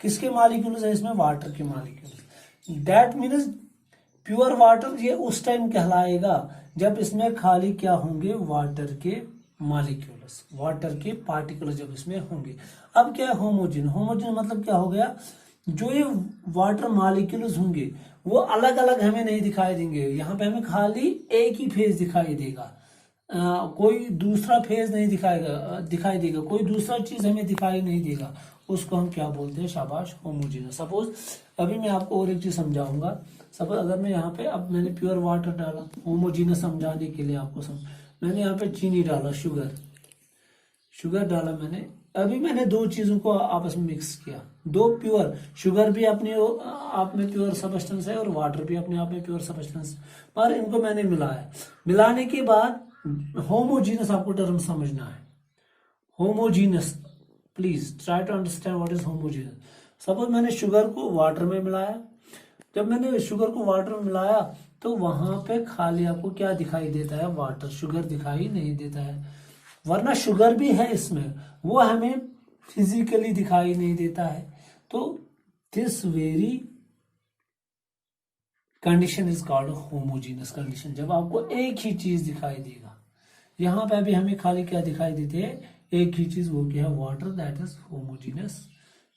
किसके मॉलिक्यूल्स है इसमें? वाटर के molecules. That means pure water ये उस टाइम कहलाएगा जब इसमें खाली क्या होंगे? वाटर के मॉलिक्यूल्स, वाटर के पार्टिकल्स जब इसमें होंगे। अब क्या है? होमोजीन। होमोजीन मतलब क्या हो गया? जो ये वाटर मॉलिक्यूल्स होंगे वो अलग अलग हमें नहीं दिखाई देंगे, यहाँ पे हमें खाली एक ही फेज दिखाई देगा, कोई दूसरा फेज नहीं दिखाई देगा, कोई दूसरा चीज हमें दिखाई नहीं देगा। उसको हम क्या बोलते हैं? शाबाश, होमोजीनस। सपोज अभी मैं आपको और एक चीज समझाऊंगा। सपोज अगर मैं यहाँ पे, अब मैंने प्योर वाटर डाला होमोजीनस समझाने के लिए आपको मैंने यहाँ पे चीनी डाला, शुगर डाला मैंने। अभी मैंने दो चीजों को आपस में मिक्स किया, दो प्योर, शुगर भी अपने आप में प्योर सबस्टेंस है और वाटर भी अपने आप में प्योर सबस्टेंस, पर इनको मैंने मिलाया। मिलाने के बाद होमोजीनस आपको टर्म समझना है। Homogeneous, please try to understand what is homogeneous. Suppose मैंने शुगर को वाटर में मिलाया, जब मैंने शुगर को वाटर में मिलाया तो वहां पे खाली आपको क्या दिखाई देता है? वाटर, शुगर दिखाई नहीं देता है। वरना शुगर भी है इसमें, वो हमें फिजिकली दिखाई नहीं देता है। तो this very condition is called homogeneous condition, जब आपको एक ही चीज दिखाई देगा। यहां पे अभी हमें खाली क्या दिखाई देते हैं? एक ही चीज, वो क्या है? Water. That is homogeneous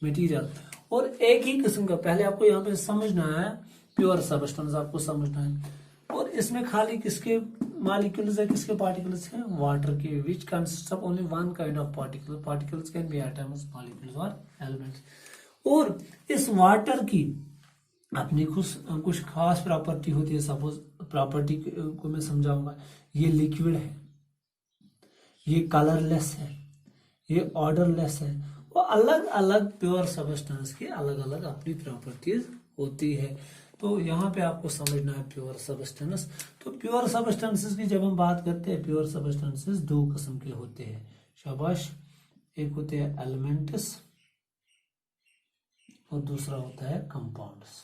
material. और एक ही किस्म का, पहले आपको यहाँ पे समझना है प्योर सबस्टेंस, आपको समझना है। और इसमें खाली किसके मॉलिक्यूल्स है, किसके पार्टिकल्स हैं? वाटर के, which consist of only one kind of particle. Particles can be atoms, molecules और एलिमेंट्स। और इस वाटर की अपनी कुछ खास प्रॉपर्टी होती है। सपोज प्रॉपर्टी को मैं समझाऊंगा। ये लिक्विड है, ये कलरलेस है, ये ऑर्डरलेस है। वो अलग अलग प्योर सबस्टेंस की अलग अलग अपनी प्रॉपर्टीज होती है। तो यहाँ पे आपको समझना है प्योर सबस्टेंस। तो प्योर सबस्टेंसेस की जब हम बात करते हैं, प्योर सबस्टेंसेस दो किस्म के होते हैं। शाबाश। एक होते हैं एलिमेंट्स और दूसरा होता है कंपाउंड्स।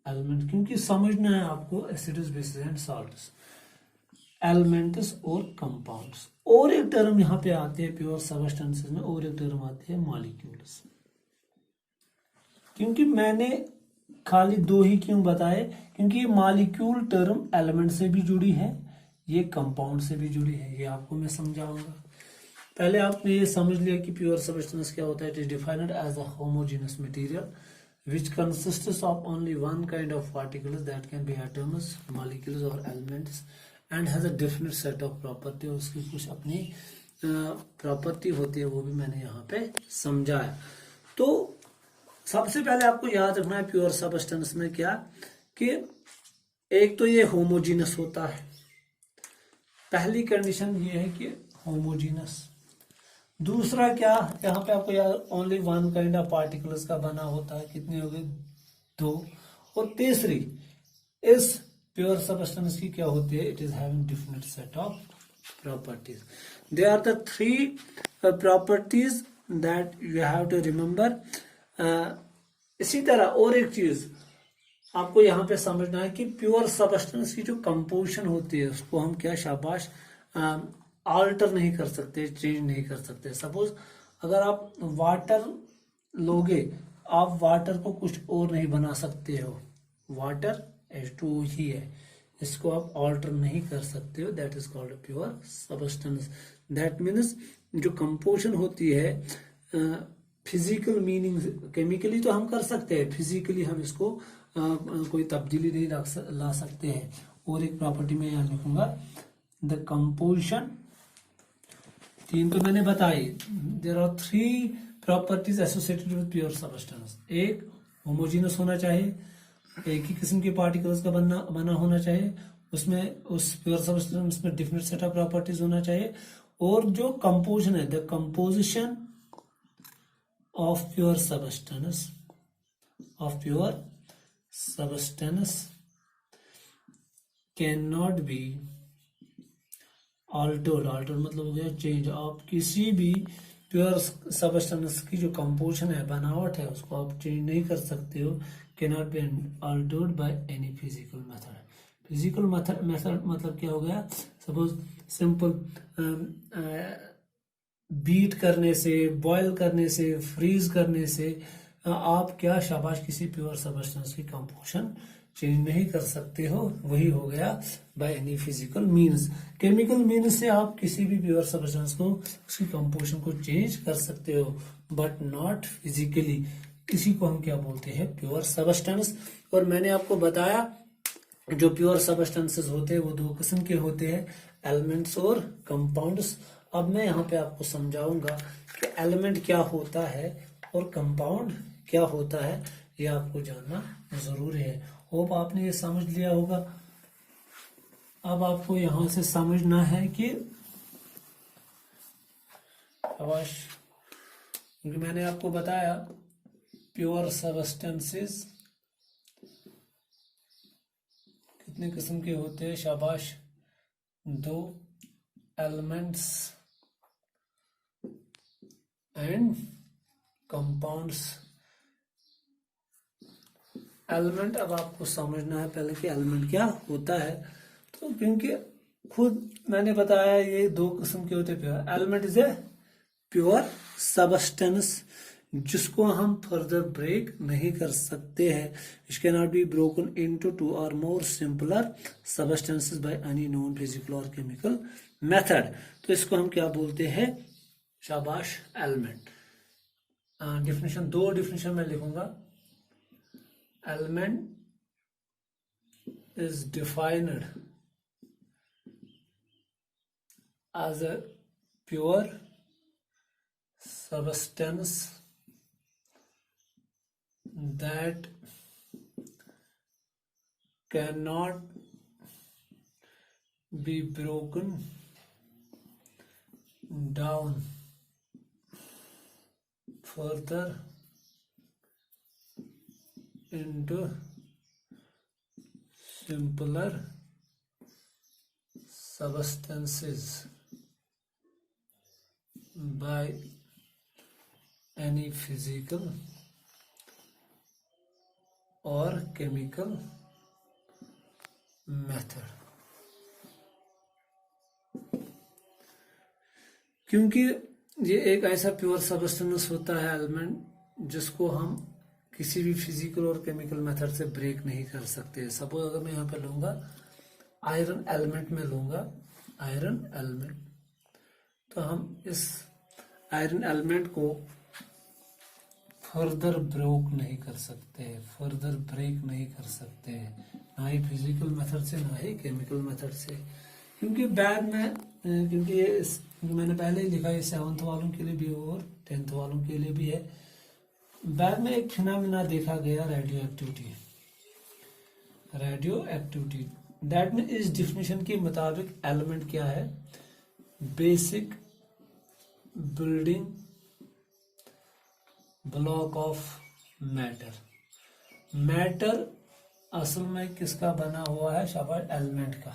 एलिमेंट क्योंकि समझना है आपको acids, basis and salts, elements और कंपाउंड्स। और एक टर्म यहाँ पे आते हैं प्योर सबस्टेंसेस में, और एक टर्म आते हैं मॉलिक्यूल्स। क्योंकि मैंने खाली दो ही क्यों बताए? क्योंकि ये मॉलिक्यूल टर्म एलिमेंट से भी जुड़ी है, ये कंपाउंड से भी जुड़ी है। ये आपको मैं समझाऊंगा। पहले आपने ये समझ लिया कि प्योर सबस्टेंस क्या होता है। It is defined as a homogeneous material which consists of only one kind of particles that can be atoms, molecules or elements and has a definite set of property। और उसकी कुछ अपनी property होती है, वो भी मैंने यहाँ पे समझाया। तो सबसे पहले आपको याद रखना है प्योर सबस्टेंस में क्या, कि एक तो ये होमोजीनस होता है। पहली कंडीशन ये है कि होमोजीनस। दूसरा क्या, यहाँ पे आपको यार only one kind of particles का बना होता है। कितने हो गए? दो। और तीसरी, इस प्योर सबस्टेंस की क्या होती है? It is having different set of properties. They are the three properties that you have to remember. इसी तरह और एक चीज आपको यहाँ पे समझना है कि प्योर सबस्टेंस की जो कंपोजिशन होती है उसको हम क्या, शाबाश, आल्टर नहीं कर सकते, चेंज नहीं कर सकते। सपोज अगर आप वाटर लोगे, आप वाटर को कुछ और नहीं बना सकते हो। वाटर H2O ही है, इसको आप ऑल्टर नहीं कर सकते हो। That is called pure substance. That means जो कंपोजिशन होती है, फिजिकल मीनिंग, केमिकली तो हम कर सकते हैं, फिजिकली हम इसको कोई तब्दीली नहीं ला सकते हैं। और एक प्रॉपर्टी में यहाँ लिखूंगा, द कंपोजिशन, तीन तो मैंने बताई। There are three properties associated with pure substance. एक, होमोजीनस होना चाहिए, एक ही किस्म के पार्टिकल्स का बना होना चाहिए, उसमें उस प्योर सबस्टेंस में डिफरेंट सेट ऑफ प्रॉपर्टीज होना चाहिए। और जो कंपोजिशन है, the composition of pure substance, can not be altered. Alter मतलब हो गया चेंज। आप किसी भी प्योर सबस्टेंस की जो कंपोजिशन है, बनावट है, उसको आप चेंज नहीं कर सकते हो। Can not be altered by any physical method. Physical method मतलब क्या हो गया? सपोज सिंपल बीट करने से, बॉयल करने से, फ्रीज करने से आप क्या शाबाश किसी प्योर सबस्टेंस की कंपोजिशन चेंज नहीं कर सकते हो। वही हो गया by any physical means. Chemical means से आप किसी भी प्योर सबस्टेंस को, उसकी कंपोजिशन को चेंज कर सकते हो, बट नॉट फिजिकली। इसी को हम क्या बोलते हैं, प्योर सबस्टेंस। और मैंने आपको बताया जो प्योर सबस्टेंसेस होते हैं वो दो किस्म के होते हैं, एलिमेंट्स और कंपाउंड्स। अब मैं यहाँ पे आपको समझाऊंगा कि एलिमेंट क्या होता है और कंपाउंड क्या होता है, ये आपको जानना जरूरी है। होप आपने ये समझ लिया होगा। अब आपको यहां से समझना है कि क्योंकि मैंने आपको बताया प्योर सबस्टेंसेस कितने किस्म के होते हैं, शाबाश, दो, एलिमेंट्स एंड कंपाउंड्स। एलिमेंट अब आपको समझना है पहले कि एलिमेंट क्या होता है। तो क्योंकि खुद मैंने बताया ये दो किस्म के होते हैं। Element is a pure substance जिसको हम फर्दर ब्रेक नहीं कर सकते हैं। It can not be broken into two or more simpler substances by any known physical or chemical method. तो इसको हम क्या बोलते हैं, शाबाश, एलिमेंट। डिफिनेशन, दो डिफिनेशन मैं लिखूंगा। Element is defined as a pure substance that cannot be broken down further into simpler substances by any physical or chemical method। क्योंकि ये एक ऐसा प्योर सबस्टेंस होता है एलिमेंट जिसको हम किसी भी फिजिकल और केमिकल मेथड से ब्रेक नहीं कर सकते। सपोज अगर मैं यहाँ पे लूंगा आयरन एलिमेंट में लूंगा आयरन एलिमेंट, तो हम इस आयरन एलिमेंट को फर्दर ब्रेक नहीं कर सकते, फर्दर ब्रेक नहीं कर सकते, ना ही फिजिकल मेथड से ना ही केमिकल मेथड से। क्योंकि बाद में क्योंकि ये मैंने पहले ही लिखा है 7th वालों के लिए भी और 10th वालों के लिए भी है। बाद में एक फिनोमेना देखा गया रेडियो एक्टिविटी। दैट मीन इस डिफिनेशन के मुताबिक एलिमेंट क्या है, basic building block of matter. Matter असल में किसका बना हुआ है, शाबाश, एलिमेंट का,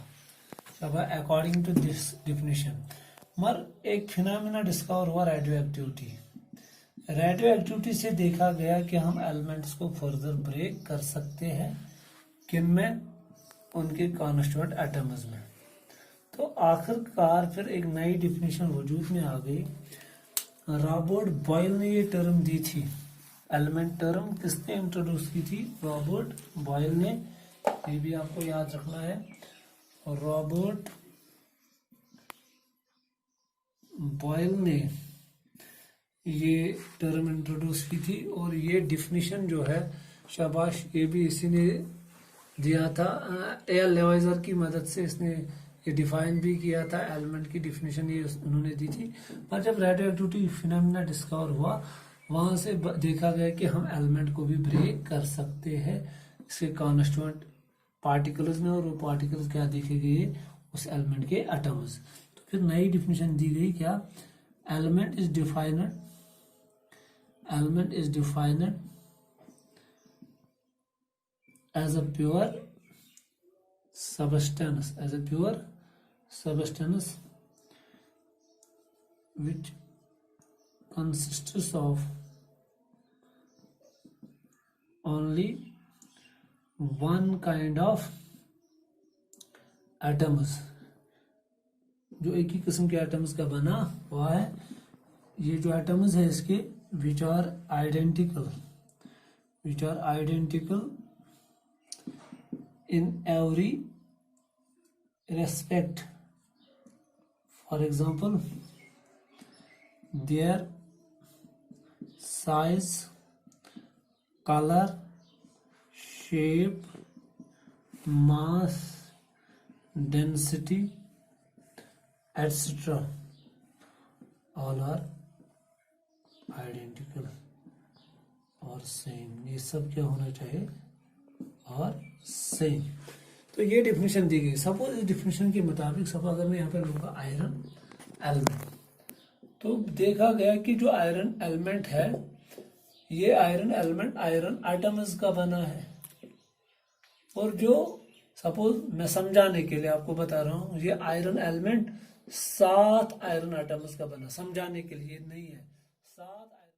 शाबाश, अकॉर्डिंग टू दिस डिफिनेशन। मगर एक फिनोमेना डिस्कवर हुआ रेडियो एक्टिविटी से देखा गया कि हम एलिमेंट्स को फर्दर ब्रेक कर सकते हैं, किनमें, उनके कॉन्स्टिट्यूएंट एटम्स में। तो आखिरकार फिर एक नई डिफिनेशन वजूद में आ गई। रॉबर्ट बॉयल ने ये टर्म दी थी, एलिमेंट टर्म किसने इंट्रोड्यूस की थी, रॉबर्ट बॉयल ने। ये भी आपको याद रखना है, रॉबर्ट बॉयल ने ये टर्म इंट्रोड्यूस की थी। और ये डिफिनीशन जो है, शाबाश, ये भी इसी ने दिया था, एल लेवाइजर की मदद से इसने ये डिफाइन भी किया था। एलिमेंट की डिफिनीशन ये उन्होंने दी थी। पर जब रेडियो एक्टिविटी फिनोमेना डिस्कवर हुआ, वहां से देखा गया कि हम एलिमेंट को भी ब्रेक कर सकते हैं इसके कॉन्स्टिट्यूएंट पार्टिकल्स में, और वो पार्टिकल्स क्या देखे गए, उस एलिमेंट के एटम्स। तो फिर नई डिफिनेशन दी गई, क्या, element is defined as a pure substance which consists of only one kind of atoms, जो एक ही किस्म के एटम्स का बना हुआ है, ये जो एटम्स है इसके which are identical in every respect, for example their size, colour, shape, mass, density, etc. all are identical और सेम। ये सब क्या होना चाहिए? और सेम। तो ये डिफिनेशन दी गई। सपोज इस डिफिनेशन के मुताबिक सपोज अगर मैं यहाँ पे लूंगा आयरन एलिमेंट, तो देखा गया कि जो आयरन एलिमेंट है, ये आयरन एलिमेंट आयरन एटम्स का बना है। और जो सपोज मैं समझाने के लिए आपको बता रहा हूं, ये आयरन एलिमेंट 7 आयरन एटम्स का बना, समझाने के लिए नहीं है, 7